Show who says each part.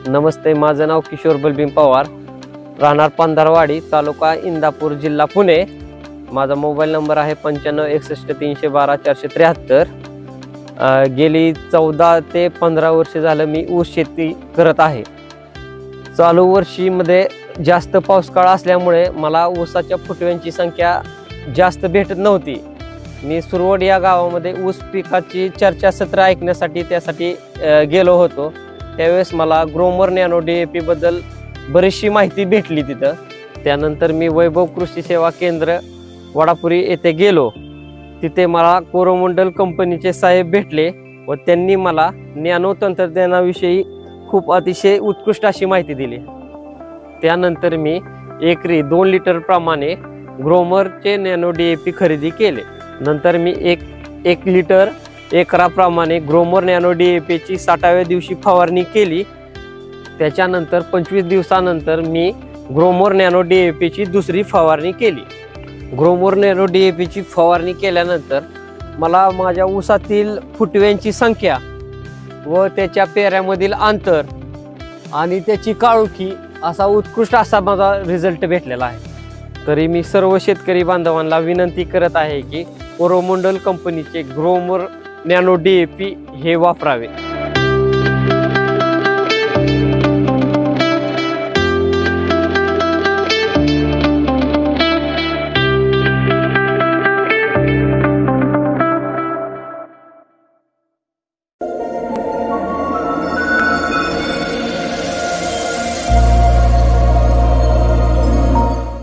Speaker 1: नमस्ते, माझं नाव किशोर बलबीन पवार, राहणार पंधरवाडी, तालुका इंदापूर, जिल्हा पुणे। माझा मोबाईल नंबर आहे 9561312473। गेली 14 ते 15 वर्ष झालं मी ऊस शेती करत आहे। चालू वर्षीमध्ये जास्त पाऊस काळ असल्यामुळे मला ऊसाच्या फुटव्यांची संख्या जास्त भेटत नव्हती। मी सुरवड या गावामध्ये ऊस पिकाची चर्चासत्र ऐकण्यासाठी त्यासाठी गेलो होतो। त्यावेळेस मला ग्रोमर नॅनो DAP बद्दल बरीचशी माहिती भेटली तिथं। त्यानंतर मी वैभव कृषी सेवा केंद्र वडापुरी येथे गेलो। तिथे मला कोरोमंडल कंपनीचे साहेब भेटले व त्यांनी मला नॅनो तंत्रज्ञानाविषयी खूप अतिशय उत्कृष्ट अशी माहिती दिली। त्यानंतर मी एकरी 2 लिटर प्रमाणे ग्रोमरचे नॅनो DAP खरेदी केले। नंतर मी एक लिटर एकराप्रमाणे ग्रोमर नॅनो DAP ची 60व्या दिवशी फवारणी केली। त्याच्यानंतर 25 दिवसानंतर मी ग्रोमर नॅनो DAP ची दुसरी फवारणी केली। ग्रोमर नॅनो DAP ची फवारणी केल्यानंतर मला माझ्या ऊसातील फुटव्यांची संख्या व त्याच्या पेऱ्यामधील अंतर आणि त्याची काळोखी असा उत्कृष्ट असा माझा रिझल्ट भेटलेला आहे। तरी मी सर्व शेतकरी बांधवांना विनंती करत आहे की कोरोमंडल कंपनीचे ग्रोमर नॅनो DAP हे वापरावे।